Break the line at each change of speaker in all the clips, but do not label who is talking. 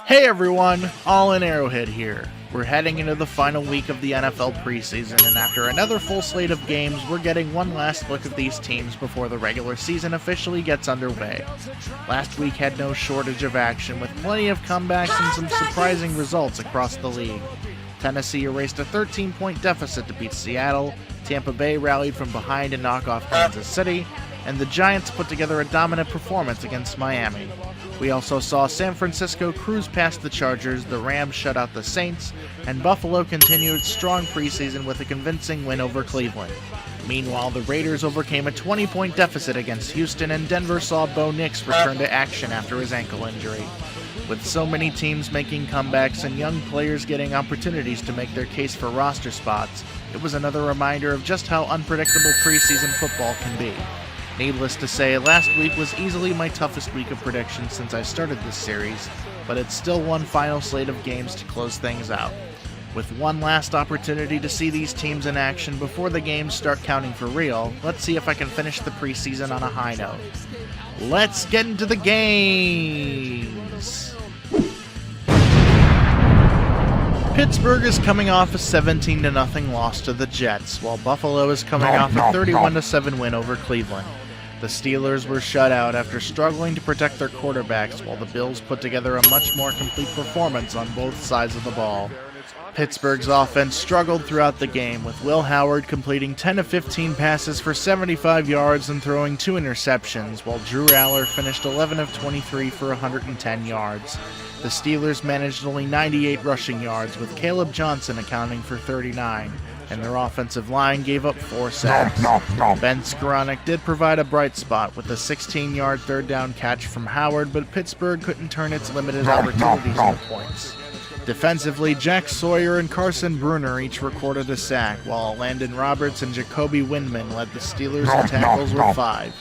Hey everyone, All in Arrowhead here. We're heading into the final week of the NFL preseason, and after another full slate of games, we're getting one last look at these teams before the regular season officially gets underway. Last week had no shortage of action, with plenty of comebacks and some surprising results across the league. Tennessee erased a 13-point deficit to beat Seattle, Tampa Bay rallied from behind to knock off Kansas City, and the Giants put together a dominant performance against Miami. We also saw San Francisco cruise past the Chargers, the Rams shut out the Saints, and Buffalo continued its strong preseason with a convincing win over Cleveland. Meanwhile, the Raiders overcame a 20-point deficit against Houston, and Denver saw Bo Nix return to action after his ankle injury. With so many teams making comebacks and young players getting opportunities to make their case for roster spots, it was another reminder of just how unpredictable preseason football can be. Needless to say, last week was easily my toughest week of predictions since I started this series, but it's still one final slate of games to close things out. With one last opportunity to see these teams in action before the games start counting for real, let's see if I can finish the preseason on a high note. Let's get into the games! Pittsburgh is coming off a 17-0 loss to the Jets, while Buffalo is coming off a 31-7 win over Cleveland. The Steelers were shut out after struggling to protect their quarterbacks, while the Bills put together a much more complete performance on both sides of the ball. Pittsburgh's offense struggled throughout the game, with Will Howard completing 10 of 15 passes for 75 yards and throwing 2 interceptions, while Drew Aller finished 11 of 23 for 110 yards. The Steelers managed only 98 rushing yards, with Caleb Johnson accounting for 39, and their offensive line gave up 4 sacks. Ben Skoranek did provide a bright spot with a 16-yard third down catch from Howard, but Pittsburgh couldn't turn its limited opportunities into points. Defensively, Jack Sawyer and Carson Bruner each recorded a sack, while Landon Roberts and Jacoby Windman led the Steelers in tackles with 5.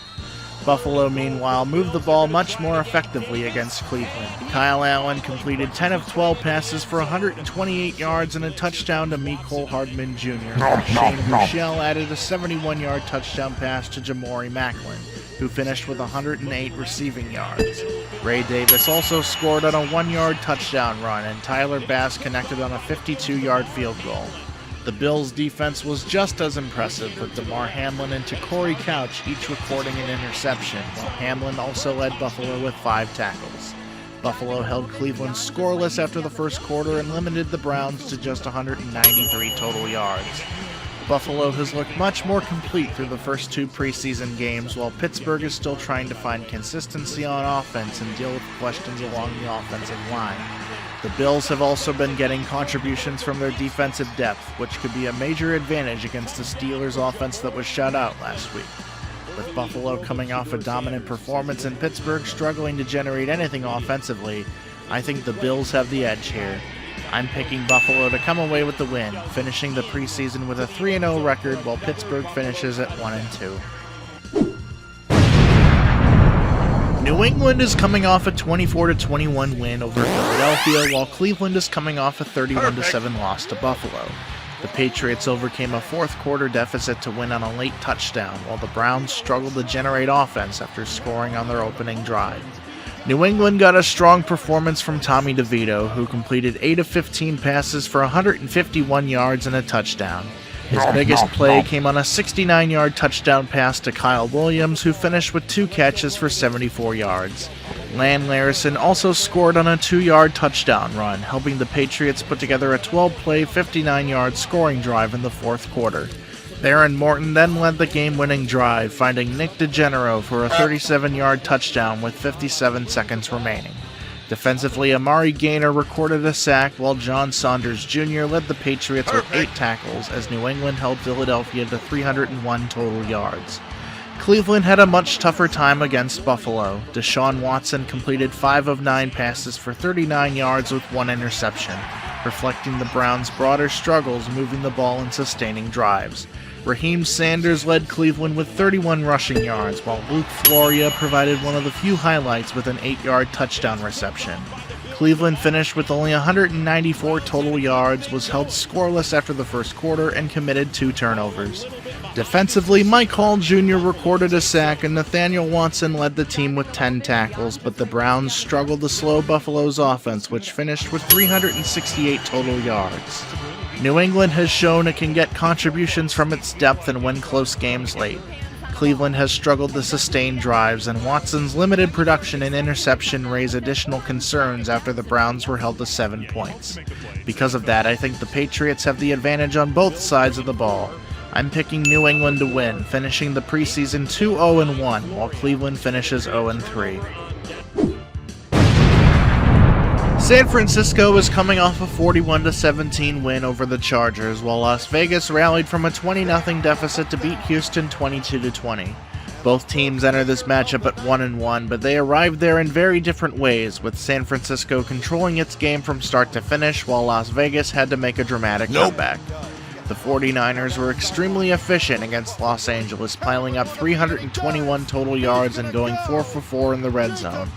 Buffalo, meanwhile, moved the ball much more effectively against Cleveland. Kyle Allen completed 10 of 12 passes for 128 yards and a touchdown to Mecole Hardman Jr. Shane Buechele added a 71-yard touchdown pass to Jamori Macklin, who finished with 108 receiving yards. Ray Davis also scored on a 1-yard touchdown run, and Tyler Bass connected on a 52-yard field goal. The Bills' defense was just as impressive, with DeMar Hamlin and Corey Couch each recording an interception, while Hamlin also led Buffalo with 5 tackles. Buffalo held Cleveland scoreless after the first quarter and limited the Browns to just 193 total yards. Buffalo has looked much more complete through the first 2 preseason games, while Pittsburgh is still trying to find consistency on offense and deal with questions along the offensive line. The Bills have also been getting contributions from their defensive depth, which could be a major advantage against the Steelers' offense that was shut out last week. With Buffalo coming off a dominant performance and Pittsburgh struggling to generate anything offensively, I think the Bills have the edge here. I'm picking Buffalo to come away with the win, finishing the preseason with a 3-0 record while Pittsburgh finishes at 1-2. New England is coming off a 24-21 win over Philadelphia, while Cleveland is coming off a 31-7 loss to Buffalo. The Patriots overcame a fourth-quarter deficit to win on a late touchdown, while the Browns struggled to generate offense after scoring on their opening drive. New England got a strong performance from Tommy DeVito, who completed 8 of 15 passes for 151 yards and a touchdown. His biggest play came on a 69-yard touchdown pass to Kyle Williams, who finished with 2 catches for 74 yards. Lan Larison also scored on a 2-yard touchdown run, helping the Patriots put together a 12-play, 59-yard scoring drive in the fourth quarter. Theron Morton then led the game-winning drive, finding Nick DeGeneres for a 37-yard touchdown with 57 seconds remaining. Defensively, Amari Gaynor recorded a sack, while John Saunders Jr. led the Patriots with 8 tackles as New England held Philadelphia to 301 total yards. Cleveland had a much tougher time against Buffalo. Deshaun Watson completed 5 of 9 passes for 39 yards with 1 interception, reflecting the Browns' broader struggles moving the ball and sustaining drives. Raheem Sanders led Cleveland with 31 rushing yards, while Luke Floria provided one of the few highlights with an 8-yard touchdown reception. Cleveland finished with only 194 total yards, was held scoreless after the first quarter, and committed 2 turnovers. Defensively, Mike Hall Jr. recorded a sack and Nathaniel Watson led the team with 10 tackles, but the Browns struggled to slow Buffalo's offense, which finished with 368 total yards. New England has shown it can get contributions from its depth and win close games late. Cleveland has struggled to sustain drives, and Watson's limited production and interception raise additional concerns after the Browns were held to 7 points. Because of that, I think the Patriots have the advantage on both sides of the ball. I'm picking New England to win, finishing the preseason 2-0-1, while Cleveland finishes 0-3. San Francisco is coming off a 41-17 win over the Chargers, while Las Vegas rallied from a 20-0 deficit to beat Houston 22-20. Both teams enter this matchup at 1-1, but they arrived there in very different ways, with San Francisco controlling its game from start to finish, while Las Vegas had to make a dramatic comeback. The 49ers were extremely efficient against Los Angeles, piling up 321 total yards and going 4 for 4 in the red zone.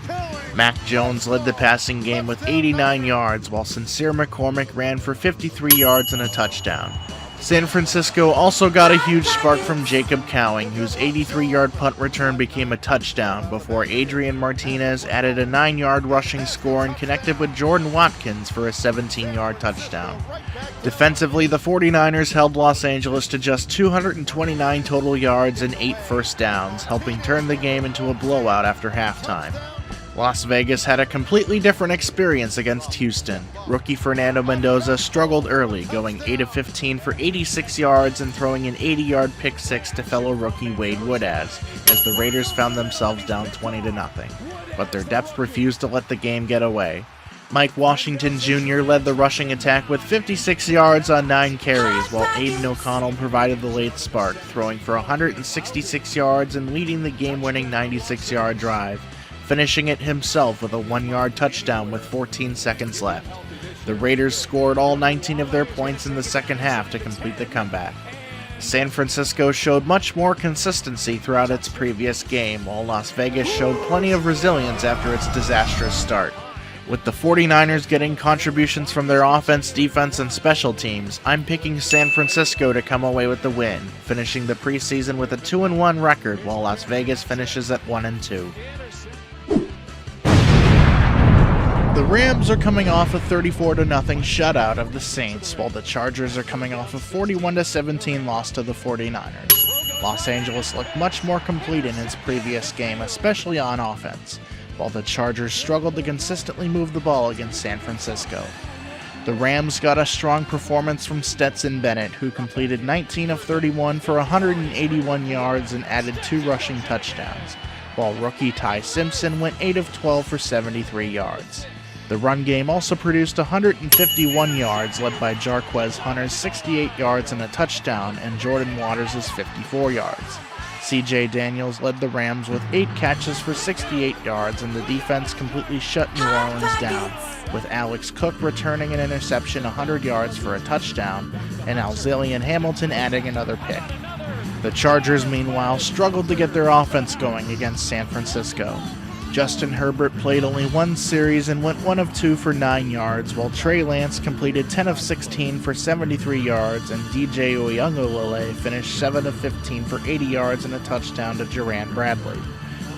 Mac Jones led the passing game with 89 yards, while Sincere McCormick ran for 53 yards and a touchdown. San Francisco also got a huge spark from Jacob Cowing, whose 83-yard punt return became a touchdown before Adrian Martinez added a 9-yard rushing score and connected with Jordan Watkins for a 17-yard touchdown. Defensively, the 49ers held Los Angeles to just 229 total yards and 8 first downs, helping turn the game into a blowout after halftime. Las Vegas had a completely different experience against Houston. Rookie Fernando Mendoza struggled early, going 8 of 15 for 86 yards and throwing an 80-yard pick six to fellow rookie Wade Woodaz, as the Raiders found themselves down 20-0. But their depth refused to let the game get away. Mike Washington Jr. led the rushing attack with 56 yards on 9 carries, while Aiden O'Connell provided the late spark, throwing for 166 yards and leading the game-winning 96-yard drive, finishing it himself with a 1-yard touchdown with 14 seconds left. The Raiders scored all 19 of their points in the second half to complete the comeback. San Francisco showed much more consistency throughout its previous game, while Las Vegas showed plenty of resilience after its disastrous start. With the 49ers getting contributions from their offense, defense, and special teams, I'm picking San Francisco to come away with the win, finishing the preseason with a 2-1 record, while Las Vegas finishes at 1-2. The Rams are coming off a 34-0 shutout of the Saints, while the Chargers are coming off a 41-17 loss to the 49ers. Los Angeles looked much more complete in its previous game, especially on offense, while the Chargers struggled to consistently move the ball against San Francisco. The Rams got a strong performance from Stetson Bennett, who completed 19 of 31 for 181 yards and added 2 rushing touchdowns, while rookie Ty Simpson went 8 of 12 for 73 yards. The run game also produced 151 yards, led by Jarquez Hunter's 68 yards and a touchdown, and Jordan Waters' 54 yards. C.J. Daniels led the Rams with 8 catches for 68 yards, and the defense completely shut New Orleans down, with Alex Cook returning an interception 100 yards for a touchdown, and Alzelian Hamilton adding another pick. The Chargers, meanwhile, struggled to get their offense going against San Francisco. Justin Herbert played only 1 series and went 1 of 2 for 9 yards, while Trey Lance completed 10 of 16 for 73 yards, and DJ Uyunglele finished 7 of 15 for 80 yards and a touchdown to Jerand Bradley.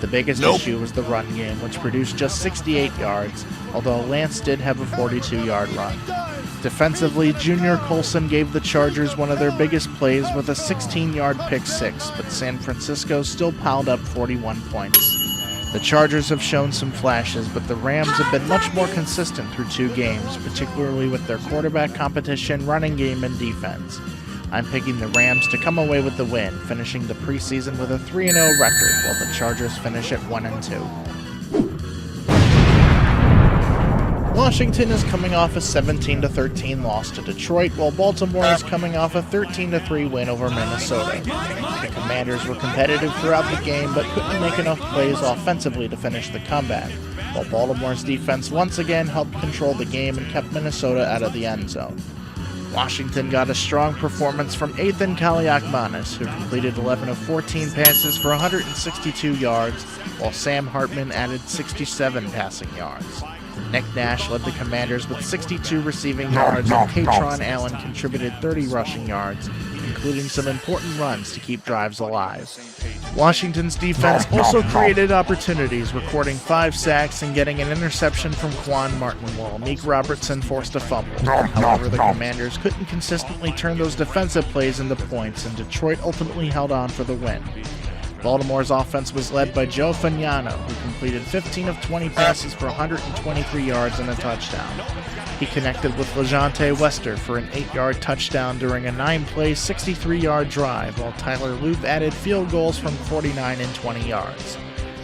The biggest issue was the run game, which produced just 68 yards, although Lance did have a 42-yard run. Defensively, Junior Colson gave the Chargers one of their biggest plays with a 16-yard pick six, but San Francisco still piled up 41 points. The Chargers have shown some flashes, but the Rams have been much more consistent through 2 games, particularly with their quarterback competition, running game, and defense. I'm picking the Rams to come away with the win, finishing the preseason with a 3-0 record, while the Chargers finish at 1-2. Washington is coming off a 17-13 loss to Detroit, while Baltimore is coming off a 13-3 win over Minnesota. The Commanders were competitive throughout the game, but couldn't make enough plays offensively to finish the comeback, while Baltimore's defense once again helped control the game and kept Minnesota out of the end zone. Washington got a strong performance from Ethan Kaliakmanis, who completed 11 of 14 passes for 162 yards, while Sam Hartman added 67 passing yards. Nick Nash led the Commanders with 62 receiving yards, and Katron Allen contributed 30 rushing yards, including some important runs to keep drives alive. Washington's defense also created opportunities, recording 5 sacks and getting an interception from Quan Martin, while Meek Robertson forced a fumble. However, the Commanders couldn't consistently turn those defensive plays into points, and Detroit ultimately held on for the win. Baltimore's offense was led by Joe Fagnano, who completed 15 of 20 passes for 123 yards and a touchdown. He connected with LeJontay Wester for an 8-yard touchdown during a 9-play, 63-yard drive, while Tyler Loop added field goals from 49 and 20 yards.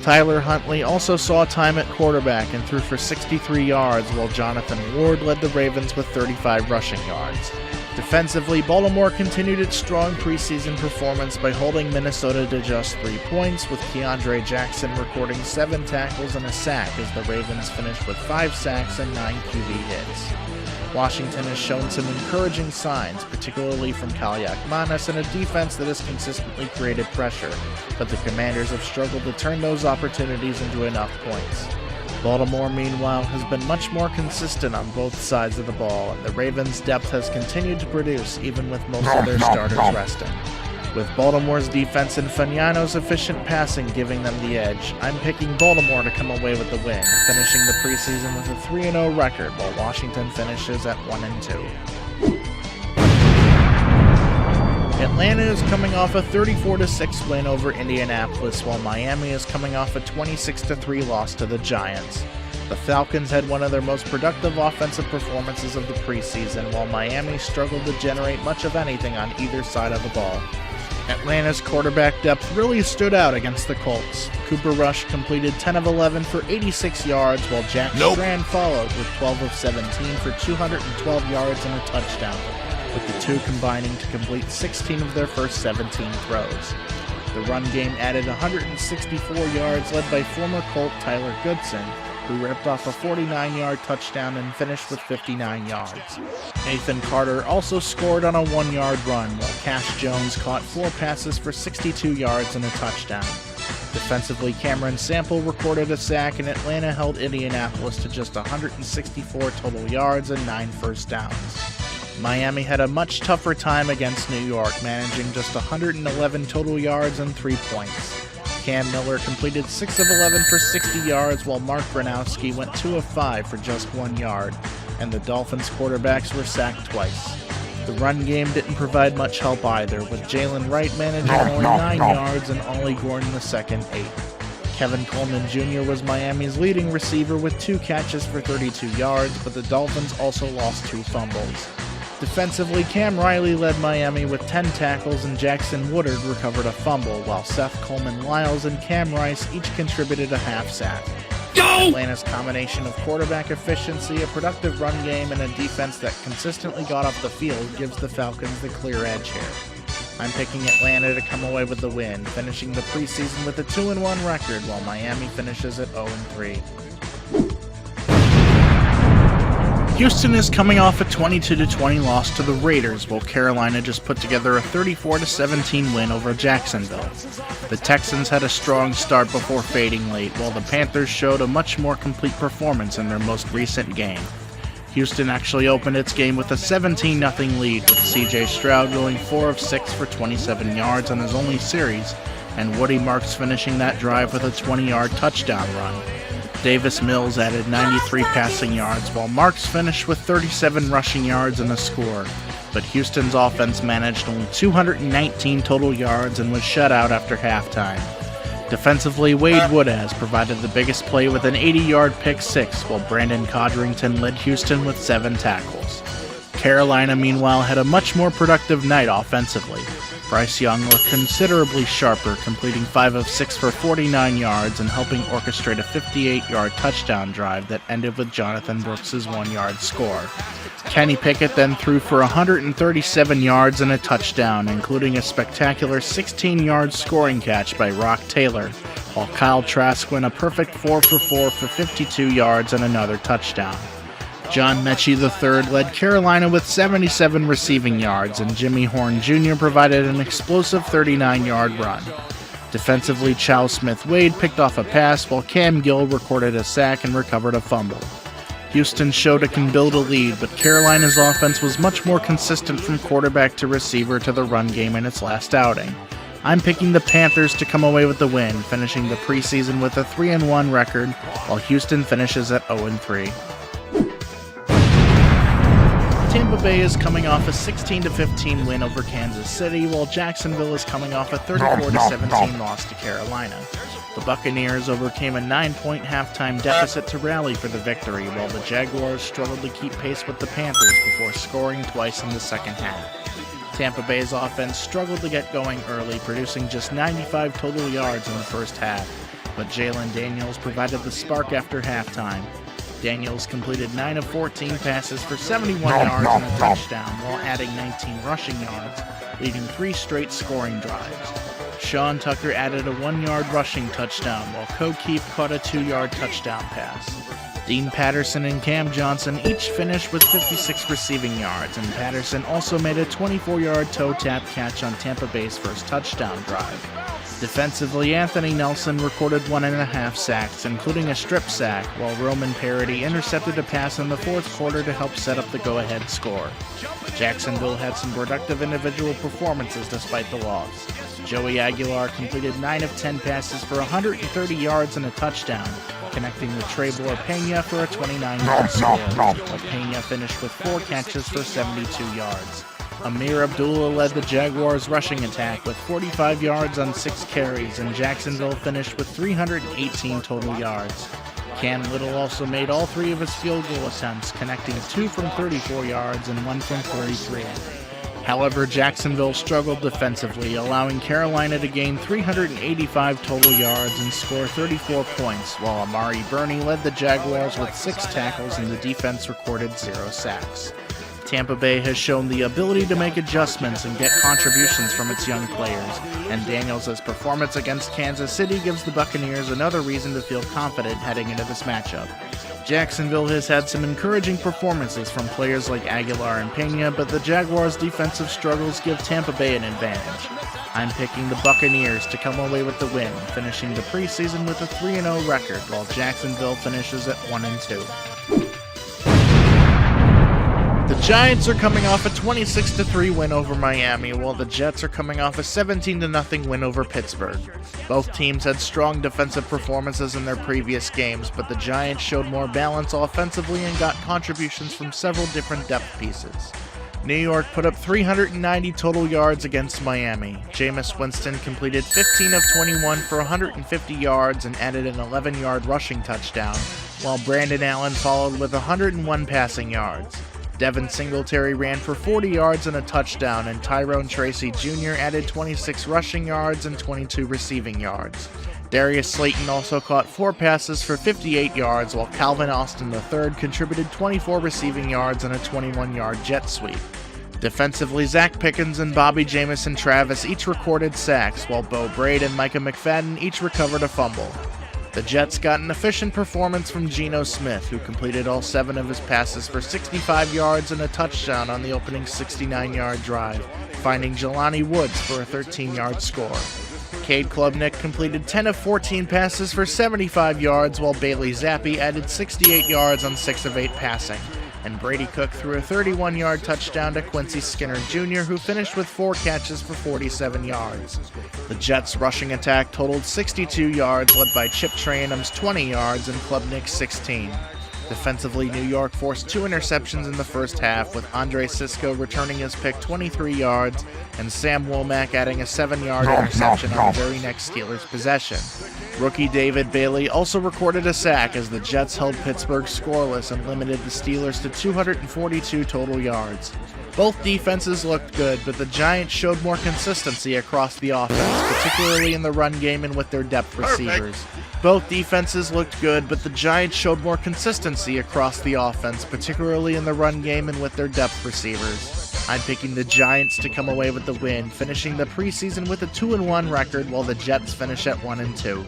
Tyler Huntley also saw time at quarterback and threw for 63 yards, while Jonathan Ward led the Ravens with 35 rushing yards. Defensively, Baltimore continued its strong preseason performance by holding Minnesota to just 3 points, with Keandre Jackson recording 7 tackles and a sack as the Ravens finished with 5 sacks and 9 QB hits. Washington has shown some encouraging signs, particularly from Kaliakmanis, and a defense that has consistently created pressure, but the Commanders have struggled to turn those opportunities into enough points. Baltimore, meanwhile, has been much more consistent on both sides of the ball, and the Ravens' depth has continued to produce even with most of their starters resting. With Baltimore's defense and Fagnano's efficient passing giving them the edge, I'm picking Baltimore to come away with the win, finishing the preseason with a 3-0 record, while Washington finishes at 1-2. Atlanta is coming off a 34-6 win over Indianapolis, while Miami is coming off a 26-3 loss to the Giants. The Falcons had one of their most productive offensive performances of the preseason, while Miami struggled to generate much of anything on either side of the ball. Atlanta's quarterback depth really stood out against the Colts. Cooper Rush completed 10 of 11 for 86 yards, while Jack Strand followed with 12 of 17 for 212 yards and a touchdown, with the two combining to complete 16 of their first 17 throws. The run game added 164 yards, led by former Colt Tyler Goodson, who ripped off a 49-yard touchdown and finished with 59 yards. Nathan Carter also scored on a 1-yard run, while Cash Jones caught 4 passes for 62 yards and a touchdown. Defensively, Cameron Sample recorded a sack, and Atlanta held Indianapolis to just 164 total yards and 9 first downs. Miami had a much tougher time against New York, managing just 111 total yards and 3 points. Cam Miller completed 6 of 11 for 60 yards, while Mark Gronowski went 2 of 5 for just 1 yard, and the Dolphins quarterbacks were sacked twice. The run game didn't provide much help either, with Jalen Wright managing only 9 yards and Ollie Gordon II 8. Kevin Coleman Jr. was Miami's leading receiver with 2 catches for 32 yards, but the Dolphins also lost 2 fumbles. Defensively, Cam Riley led Miami with 10 tackles, and Jackson Woodard recovered a fumble, while Seth Coleman-Lyles and Cam Rice each contributed a half sack. Atlanta's combination of quarterback efficiency, a productive run game, and a defense that consistently got off the field gives the Falcons the clear edge here. I'm picking Atlanta to come away with the win, finishing the preseason with a 2-1 record, while Miami finishes at 0-3. Houston is coming off a 22-20 loss to the Raiders, while Carolina just put together a 34-17 win over Jacksonville. The Texans had a strong start before fading late, while the Panthers showed a much more complete performance in their most recent game. Houston actually opened its game with a 17-0 lead, with C.J. Stroud going 4 of 6 for 27 yards on his only series, and Woody Marks finishing that drive with a 20-yard touchdown run. Davis Mills added 93 passing yards, while Marks finished with 37 rushing yards and a score. But Houston's offense managed only 219 total yards and was shut out after halftime. Defensively, Wade Woodaz provided the biggest play with an 80-yard pick six, while Brandon Codrington led Houston with 7 tackles. Carolina, meanwhile, had a much more productive night offensively. Bryce Young looked considerably sharper, completing 5 of 6 for 49 yards and helping orchestrate a 58-yard touchdown drive that ended with Jonathan Brooks' 1-yard score. Kenny Pickett then threw for 137 yards and a touchdown, including a spectacular 16-yard scoring catch by Rock Taylor, while Kyle Trask went a perfect 4 for 4 for 52 yards and another touchdown. John Mechie III led Carolina with 77 receiving yards, and Jimmy Horn Jr. provided an explosive 39-yard run. Defensively, Chow Smith-Wade picked off a pass, while Cam Gill recorded a sack and recovered a fumble. Houston showed it can build a lead, but Carolina's offense was much more consistent from quarterback to receiver to the run game in its last outing. I'm picking the Panthers to come away with the win, finishing the preseason with a 3-1 record, while Houston finishes at 0-3. Tampa Bay is coming off a 16-15 win over Kansas City, while Jacksonville is coming off a 34-17 loss to Carolina. The Buccaneers overcame a 9-point halftime deficit to rally for the victory, while the Jaguars struggled to keep pace with the Panthers before scoring twice in the second half. Tampa Bay's offense struggled to get going early, producing just 95 total yards in the first half, but Jalen Daniels provided the spark after halftime. Daniels completed 9 of 14 passes for 71 yards and a touchdown, while adding 19 rushing yards, leading 3 straight scoring drives. Sean Tucker added a 1-yard rushing touchdown, while Keith caught a 2-yard touchdown pass. Dean Patterson and Cam Johnson each finished with 56 receiving yards, and Patterson also made a 24-yard toe tap catch on Tampa Bay's first touchdown drive. Defensively, Anthony Nelson recorded 1.5 sacks, including a strip sack, while Roman Parody intercepted a pass in the fourth quarter to help set up the go-ahead score. Jacksonville had some productive individual performances despite the loss. Joey Aguilar completed 9 of 10 passes for 130 yards and a touchdown, connecting with Treybor Pena for a 29-yard score, while Pena finished with 4 catches for 72 yards. Amir Abdullah led the Jaguars' rushing attack with 45 yards on 6 carries, and Jacksonville finished with 318 total yards. Cam Little also made all 3 of his field goal attempts, connecting 2 from 34 yards and 1 from 33. However, Jacksonville struggled defensively, allowing Carolina to gain 385 total yards and score 34 points, while Amari Burney led the Jaguars with 6 tackles and the defense recorded 0 sacks. Tampa Bay has shown the ability to make adjustments and get contributions from its young players, and Daniels' performance against Kansas City gives the Buccaneers another reason to feel confident heading into this matchup. Jacksonville has had some encouraging performances from players like Aguilar and Pena, but the Jaguars' defensive struggles give Tampa Bay an advantage. I'm picking the Buccaneers to come away with the win, finishing the preseason with a 3-0 record, while Jacksonville finishes at 1-2. The Giants are coming off a 26-3 win over Miami, while the Jets are coming off a 17-0 win over Pittsburgh. Both teams had strong defensive performances in their previous games, but the Giants showed more balance offensively and got contributions from several different depth pieces. New York put up 390 total yards against Miami. Jameis Winston completed 15 of 21 for 150 yards and added an 11-yard rushing touchdown, while Brandon Allen followed with 101 passing yards. Devin Singletary ran for 40 yards and a touchdown, and Tyrone Tracy Jr. added 26 rushing yards and 22 receiving yards. Darius Slayton also caught 4 passes for 58 yards, while Calvin Austin III contributed 24 receiving yards and a 21-yard jet sweep. Defensively, Zach Pickens and Bobby Jamison Travis each recorded sacks, while Bo Braid and Micah McFadden each recovered a fumble. The Jets got an efficient performance from Geno Smith, who completed all 7 of his passes for 65 yards and a touchdown on the opening 69-yard drive, finding Jelani Woods for a 13-yard score. Cade Klubnik completed 10 of 14 passes for 75 yards, while Bailey Zappi added 68 yards on 6 of 8 passing. And Brady Cook threw a 31-yard touchdown to Quincy Skinner Jr., who finished with 4 catches for 47 yards. The Jets' rushing attack totaled 62 yards, led by Chip Trayanum's 20 yards and Klubnik's 16. Defensively, New York forced 2 interceptions in the first half, with Andre Sisco returning his pick 23 yards and Sam Womack adding a 7-yard interception on the very next Steelers possession. Rookie David Bailey also recorded a sack as the Jets held Pittsburgh scoreless and limited the Steelers to 242 total yards. Both defenses looked good, but the Giants showed more consistency across the offense, particularly in the run game and with their depth receivers. Both defenses looked good, but the Giants showed more consistency across the offense, particularly in the run game and with their depth receivers. I'm picking the Giants to come away with the win, finishing the preseason with a 2-1 record, while the Jets finish at 1-2.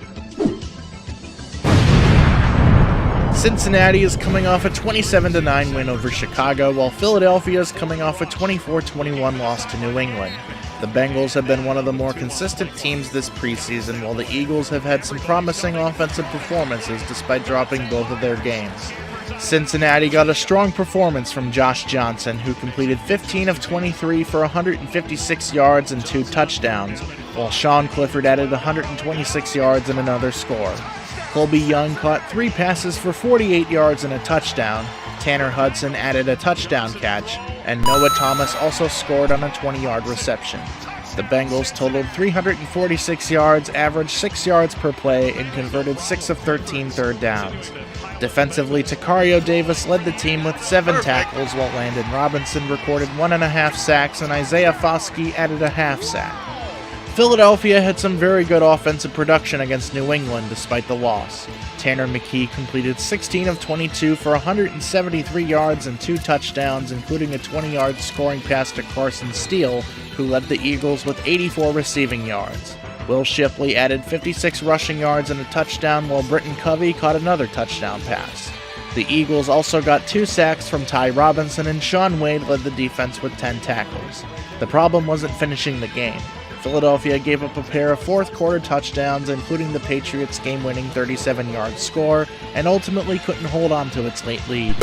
Cincinnati is coming off a 27-9 win over Chicago, while Philadelphia is coming off a 24-21 loss to New England. The Bengals have been one of the more consistent teams this preseason, while the Eagles have had some promising offensive performances despite dropping both of their games. Cincinnati got a strong performance from Josh Johnson, who completed 15 of 23 for 156 yards and 2 touchdowns, while Sean Clifford added 126 yards and another score. Colby Young caught 3 passes for 48 yards and a touchdown, Tanner Hudson added a touchdown catch, and Noah Thomas also scored on a 20-yard reception. The Bengals totaled 346 yards, averaged 6 yards per play, and converted 6 of 13 third downs. Defensively, Takario Davis led the team with 7 tackles, while Landon Robinson recorded 1.5 sacks and Isaiah Foskey added a half sack. Philadelphia had some very good offensive production against New England despite the loss. Tanner McKee completed 16 of 22 for 173 yards and 2 touchdowns, including a 20-yard scoring pass to Carson Steele, who led the Eagles with 84 receiving yards. Will Shipley added 56 rushing yards and a touchdown, while Britton Covey caught another touchdown pass. The Eagles also got 2 sacks from Ty Robinson, and Shaun Wade led the defense with 10 tackles. The problem wasn't finishing the game. Philadelphia gave up a pair of fourth-quarter touchdowns, including the Patriots' game-winning 37-yard score, and ultimately couldn't hold on to its late lead.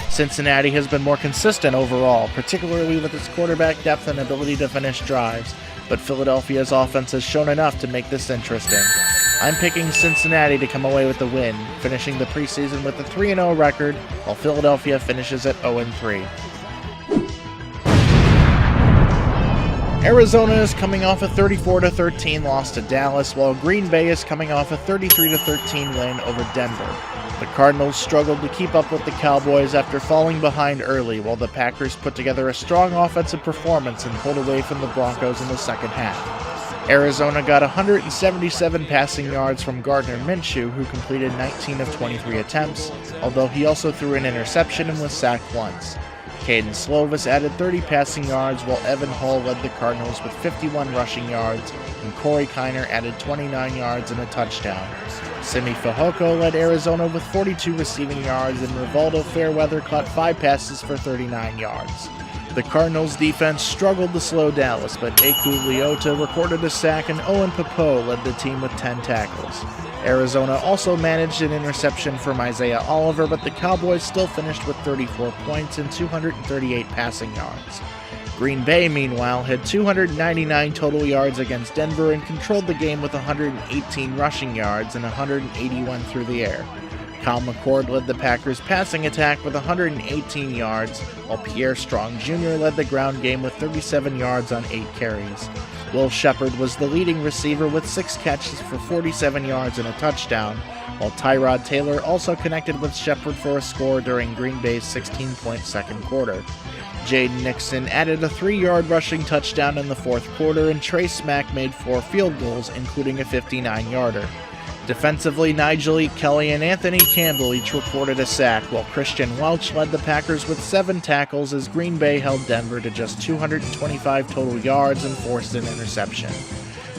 Cincinnati has been more consistent overall, particularly with its quarterback depth and ability to finish drives, but Philadelphia's offense has shown enough to make this interesting. I'm picking Cincinnati to come away with the win, finishing the preseason with a 3-0 record, while Philadelphia finishes at 0-3. Arizona is coming off a 34-13 loss to Dallas, while Green Bay is coming off a 33-13 win over Denver. The Cardinals struggled to keep up with the Cowboys after falling behind early, while the Packers put together a strong offensive performance and pulled away from the Broncos in the second half. Arizona got 177 passing yards from Gardner Minshew, who completed 19 of 23 attempts, although he also threw an interception and was sacked once. Caden Slovis added 30 passing yards, while Evan Hull led the Cardinals with 51 rushing yards, and Corey Kiner added 29 yards and a touchdown. Simi Fehoko led Arizona with 42 receiving yards, and Rivaldo Fairweather caught 5 passes for 39 yards. The Cardinals' defense struggled to slow Dallas, but Eku Leota recorded a sack, and Owen Popo led the team with 10 tackles. Arizona also managed an interception from Isaiah Oliver, but the Cowboys still finished with 34 points and 238 passing yards. Green Bay, meanwhile, had 299 total yards against Denver and controlled the game with 118 rushing yards and 181 through the air. Kyle McCord led the Packers' passing attack with 118 yards, while Pierre Strong Jr. led the ground game with 37 yards on 8 carries. Will Shepard was the leading receiver with 6 catches for 47 yards and a touchdown, while Tyrod Taylor also connected with Shepard for a score during Green Bay's 16-point second quarter. Jaden Nixon added a 3-yard rushing touchdown in the fourth quarter, and Trey Smack made 4 field goals, including a 59-yarder. Defensively, Nigel Kelly and Anthony Campbell each recorded a sack, while Christian Welch led the Packers with 7 tackles as Green Bay held Denver to just 225 total yards and forced an interception.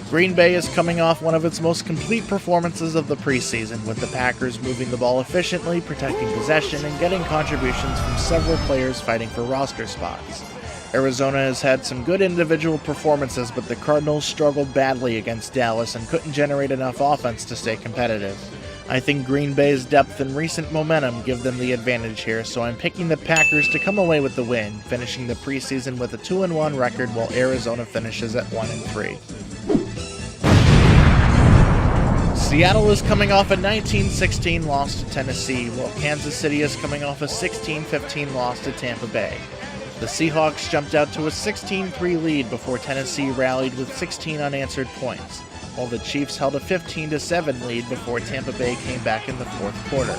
Green Bay is coming off one of its most complete performances of the preseason, with the Packers moving the ball efficiently, protecting possession, and getting contributions from several players fighting for roster spots. Arizona has had some good individual performances, but the Cardinals struggled badly against Dallas and couldn't generate enough offense to stay competitive. I think Green Bay's depth and recent momentum give them the advantage here, so I'm picking the Packers to come away with the win, finishing the preseason with a 2-1 record while Arizona finishes at 1-3. Seattle is coming off a 19-16 loss to Tennessee, while Kansas City is coming off a 16-15 loss to Tampa Bay. The Seahawks jumped out to a 16-3 lead before Tennessee rallied with 16 unanswered points, while the Chiefs held a 15-7 lead before Tampa Bay came back in the fourth quarter.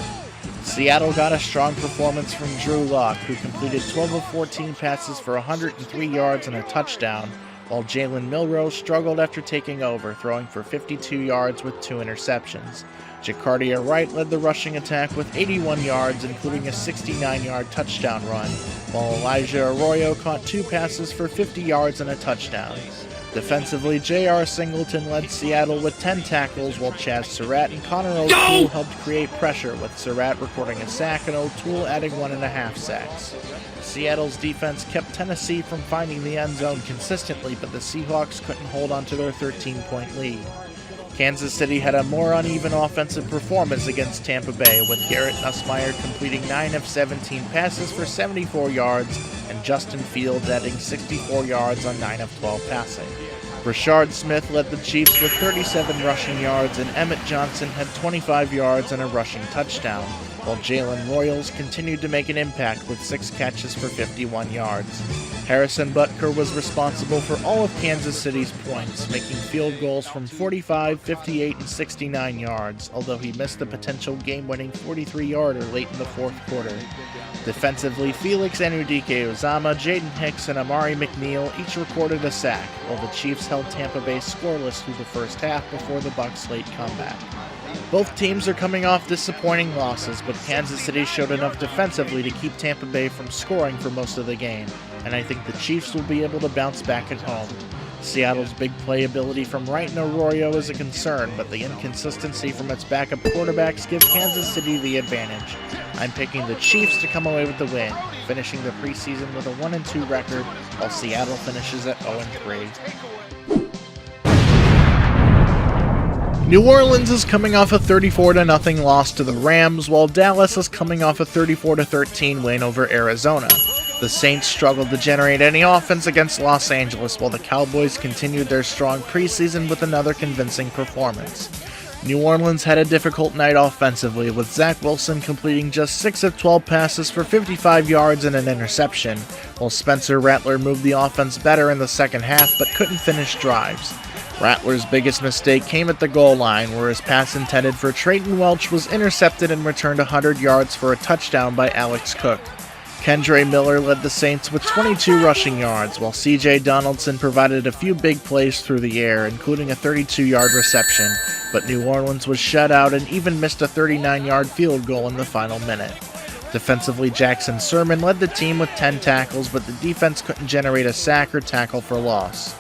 Seattle got a strong performance from Drew Lock, who completed 12 of 14 passes for 103 yards and a touchdown, while Jalen Milroe struggled after taking over, throwing for 52 yards with 2 interceptions. Jacardia Wright led the rushing attack with 81 yards, including a 69-yard touchdown run, while Elijah Arroyo caught 2 passes for 50 yards and a touchdown. Defensively, J.R. Singleton led Seattle with 10 tackles, while Chaz Surratt and Connor O'Toole helped create pressure, with Surratt recording a sack and O'Toole adding 1.5 sacks. Seattle's defense kept Tennessee from finding the end zone consistently, but the Seahawks couldn't hold on to their 13-point lead. Kansas City had a more uneven offensive performance against Tampa Bay, with Garrett Nussmeier completing 9 of 17 passes for 74 yards and Justin Fields adding 64 yards on 9 of 12 passing. Rashard Smith led the Chiefs with 37 rushing yards, and Emmett Johnson had 25 yards and a rushing touchdown, while Jalen Royals continued to make an impact with 6 catches for 51 yards. Harrison Butker was responsible for all of Kansas City's points, making field goals from 45, 58, and 69 yards, although he missed the potential game-winning 43-yarder late in the fourth quarter. Defensively, Felix Anudike-Uzomah, Jaden Hicks, and Amari McNeil each recorded a sack, while the Chiefs held Tampa Bay scoreless through the first half before the Bucs' late comeback. Both teams are coming off disappointing losses, but Kansas City showed enough defensively to keep Tampa Bay from scoring for most of the game, and I think the Chiefs will be able to bounce back at home. Seattle's big playability from Wright and Arroyo is a concern, but the inconsistency from its backup quarterbacks give Kansas City the advantage. I'm picking the Chiefs to come away with the win, finishing the preseason with a 1-2 record, while Seattle finishes at 0-3. New Orleans is coming off a 34-0 loss to the Rams, while Dallas is coming off a 34-13 win over Arizona. The Saints struggled to generate any offense against Los Angeles, while the Cowboys continued their strong preseason with another convincing performance. New Orleans had a difficult night offensively, with Zach Wilson completing just 6 of 12 passes for 55 yards and an interception, while Spencer Rattler moved the offense better in the second half but couldn't finish drives. Rattler's biggest mistake came at the goal line, where his pass intended for Trayton Welch was intercepted and returned 100 yards for a touchdown by Alex Cook. Kendre Miller led the Saints with 22 rushing yards, while C.J. Donaldson provided a few big plays through the air, including a 32-yard reception, but New Orleans was shut out and even missed a 39-yard field goal in the final minute. Defensively, Jackson Sermon led the team with 10 tackles, but the defense couldn't generate a sack or tackle for loss.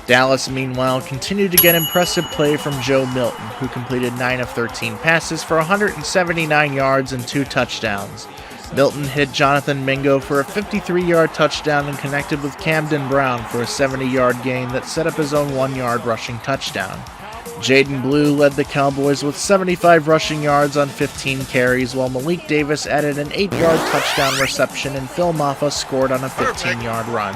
Dallas, meanwhile, continued to get impressive play from Joe Milton, who completed 9 of 13 passes for 179 yards and 2 touchdowns. Milton hit Jonathan Mingo for a 53-yard touchdown and connected with Camden Brown for a 70-yard gain that set up his own 1-yard rushing touchdown. Jaden Blue led the Cowboys with 75 rushing yards on 15 carries, while Malik Davis added an 8-yard touchdown reception and Phil Maffa scored on a 15-yard run.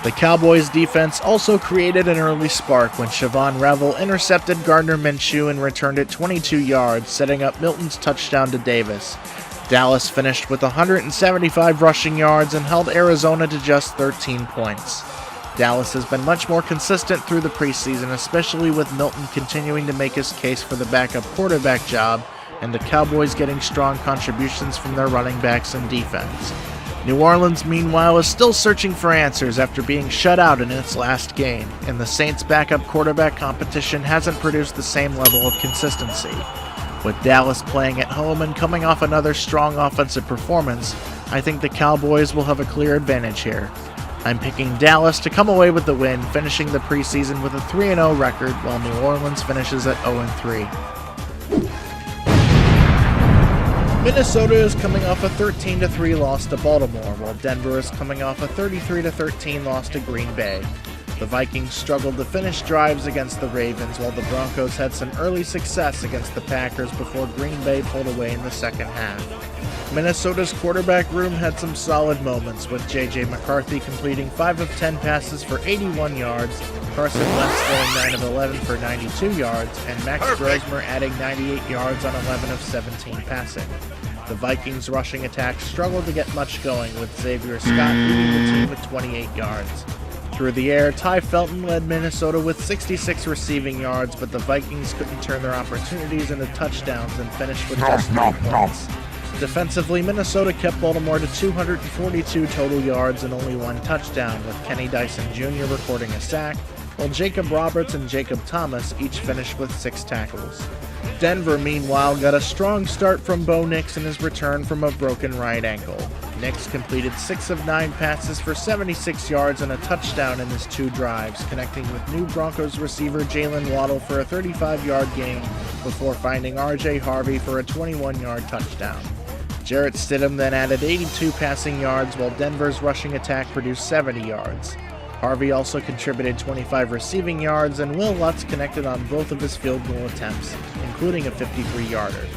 The Cowboys' defense also created an early spark when Siobhan Revel intercepted Gardner Minshew and returned it 22 yards, setting up Milton's touchdown to Davis. Dallas finished with 175 rushing yards and held Arizona to just 13 points. Dallas has been much more consistent through the preseason, especially with Milton continuing to make his case for the backup quarterback job, and the Cowboys getting strong contributions from their running backs and defense. New Orleans, meanwhile, is still searching for answers after being shut out in its last game, and the Saints' backup quarterback competition hasn't produced the same level of consistency. With Dallas playing at home and coming off another strong offensive performance, I think the Cowboys will have a clear advantage here. I'm picking Dallas to come away with the win, finishing the preseason with a 3-0 record, while New Orleans finishes at 0-3. Minnesota is coming off a 13-3 loss to Baltimore, while Denver is coming off a 33-13 loss to Green Bay. The Vikings struggled to finish drives against the Ravens, while the Broncos had some early success against the Packers before Green Bay pulled away in the second half. Minnesota's quarterback room had some solid moments, with J.J. McCarthy completing 5 of 10 passes for 81 yards, Carson Wentz going 9 of 11 for 92 yards, and Max Grosmer adding 98 yards on 11 of 17 passing. The Vikings' rushing attack struggled to get much going, with Xavier Scott leading the team with 28 yards. Through the air, Ty Felton led Minnesota with 66 receiving yards, but the Vikings couldn't turn their opportunities into touchdowns and finished with just 3 points. Defensively, Minnesota kept Baltimore to 242 total yards and only 1 touchdown, with Kenny Dyson Jr. recording a sack, while Jacob Roberts and Jacob Thomas each finished with 6 tackles. Denver, meanwhile, got a strong start from Bo Nix in his return from a broken right ankle. Nix completed 6 of 9 passes for 76 yards and a touchdown in his 2 drives, connecting with new Broncos receiver Jalen Waddle for a 35-yard gain before finding R.J. Harvey for a 21-yard touchdown. Jarrett Stidham then added 82 passing yards, while Denver's rushing attack produced 70 yards. Harvey also contributed 25 receiving yards, and Will Lutz connected on both of his field goal attempts, including a 53-yarder.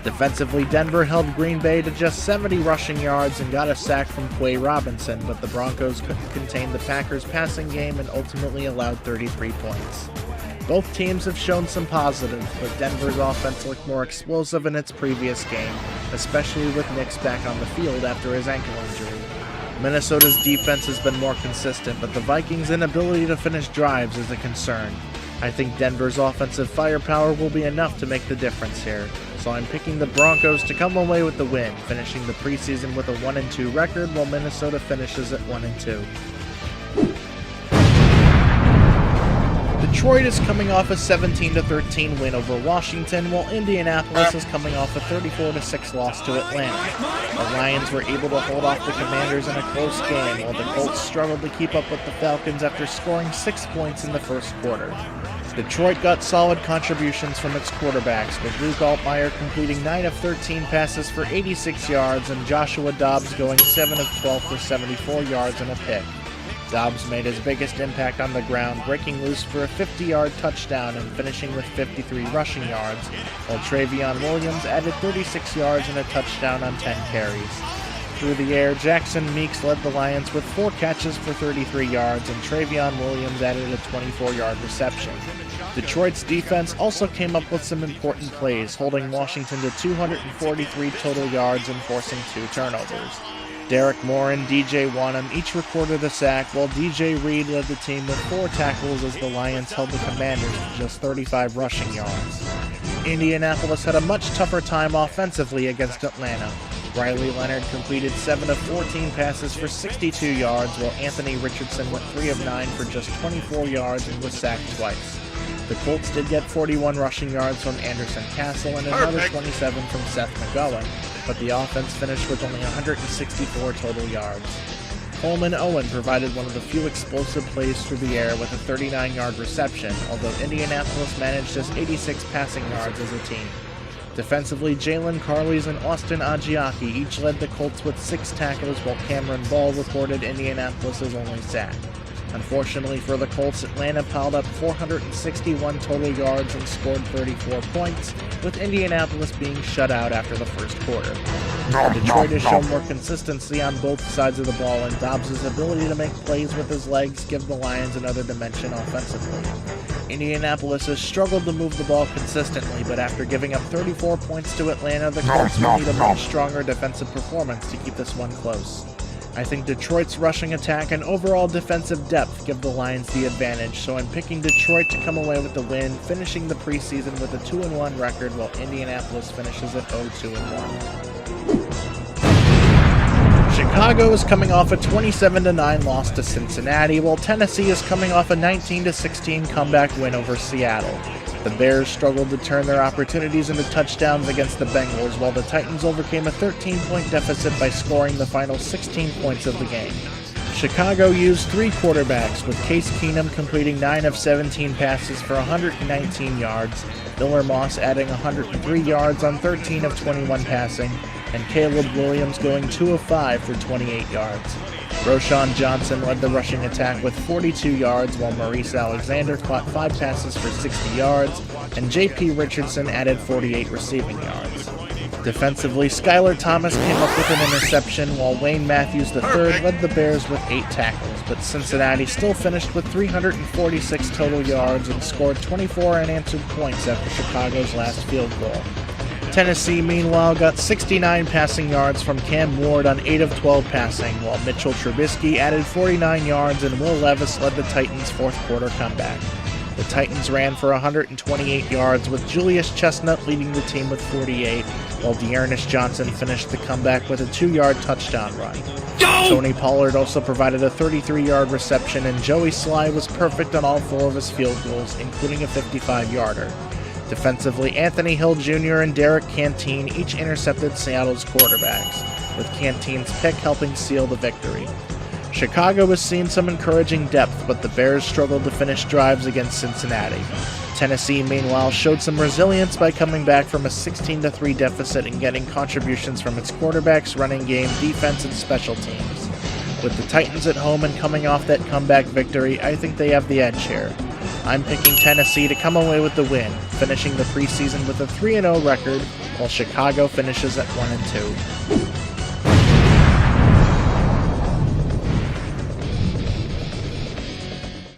Defensively, Denver held Green Bay to just 70 rushing yards and got a sack from Quay Robinson, but the Broncos couldn't contain the Packers' passing game and ultimately allowed 33 points. Both teams have shown some positives, but Denver's offense looked more explosive in its previous game, especially with Nix back on the field after his ankle injury. Minnesota's defense has been more consistent, but the Vikings' inability to finish drives is a concern. I think Denver's offensive firepower will be enough to make the difference here, so I'm picking the Broncos to come away with the win, finishing the preseason with a 1-2 record while Minnesota finishes at 1-2. Detroit is coming off a 17-13 win over Washington, while Indianapolis is coming off a 34-6 loss to Atlanta. The Lions were able to hold off the Commanders in a close game, while the Colts struggled to keep up with the Falcons after scoring 6 points in the first quarter. Detroit got solid contributions from its quarterbacks, with Luke Altmaier completing 9 of 13 passes for 86 yards and Joshua Dobbs going 7 of 12 for 74 yards and a pick. Dobbs made his biggest impact on the ground, breaking loose for a 50-yard touchdown and finishing with 53 rushing yards, while Travion Williams added 36 yards and a touchdown on 10 carries. Through the air, Jackson Meeks led the Lions with 4 catches for 33 yards, and Travion Williams added a 24-yard reception. Detroit's defense also came up with some important plays, holding Washington to 243 total yards and forcing 2 turnovers. Derek Moore and DJ Wanham each recorded a sack, while DJ Reed led the team with 4 tackles as the Lions held the Commanders to just 35 rushing yards. Indianapolis had a much tougher time offensively against Atlanta. Riley Leonard completed 7 of 14 passes for 62 yards, while Anthony Richardson went 3 of 9 for just 24 yards and was sacked twice. The Colts did get 41 rushing yards from Anderson Castle and another 27 from Seth McGowan, but the offense finished with only 164 total yards. Coleman Owen provided one of the few explosive plays through the air with a 39-yard reception, although Indianapolis managed just 86 passing yards as a team. Defensively, Jalen Carleys and Austin Agiaki each led the Colts with 6 tackles, while Cameron Ball recorded Indianapolis' only sack. Unfortunately for the Colts, Atlanta piled up 461 total yards and scored 34 points, with Indianapolis being shut out after the first quarter. Detroit has shown more consistency on both sides of the ball, and Dobbs' ability to make plays with his legs give the Lions another dimension offensively. Indianapolis has struggled to move the ball consistently, but after giving up 34 points to Atlanta, the Colts will need a much stronger defensive performance to keep this one close. I think Detroit's rushing attack and overall defensive depth give the Lions the advantage, so I'm picking Detroit to come away with the win, finishing the preseason with a 2-1 record while Indianapolis finishes at 0-2-1. Chicago is coming off a 27-9 loss to Cincinnati, while Tennessee is coming off a 19-16 comeback win over Seattle. The Bears struggled to turn their opportunities into touchdowns against the Bengals, while the Titans overcame a 13-point deficit by scoring the final 16 points of the game. Chicago used 3 quarterbacks, with Case Keenum completing 9 of 17 passes for 119 yards, Miller Moss adding 103 yards on 13 of 21 passing, and Caleb Williams going 2 of 5 for 28 yards. Roschon Johnson led the rushing attack with 42 yards, while Maurice Alexander caught 5 passes for 60 yards, and J.P. Richardson added 48 receiving yards. Defensively, Skylar Thomas came up with an interception, while Wayne Matthews III led the Bears with 8 tackles, but Cincinnati still finished with 346 total yards and scored 24 unanswered points after Chicago's last field goal. Tennessee, meanwhile, got 69 passing yards from Cam Ward on 8 of 12 passing, while Mitchell Trubisky added 49 yards and Will Levis led the Titans' fourth-quarter comeback. The Titans ran for 128 yards, with Julius Chestnut leading the team with 48, while Dearness Johnson finished the comeback with a 2-yard touchdown run. Tony Pollard also provided a 33-yard reception, and Joey Sly was perfect on all 4 of his field goals, including a 55-yarder. Defensively, Anthony Hill Jr. and Derek Canteen each intercepted Seattle's quarterbacks, with Canteen's pick helping seal the victory. Chicago has seen some encouraging depth, but the Bears struggled to finish drives against Cincinnati. Tennessee, meanwhile, showed some resilience by coming back from a 16-3 deficit and getting contributions from its quarterbacks, running game, defense, and special teams. With the Titans at home and coming off that comeback victory, I think they have the edge here. I'm picking Tennessee to come away with the win, finishing the preseason with a 3-0 record, while Chicago finishes at 1-2.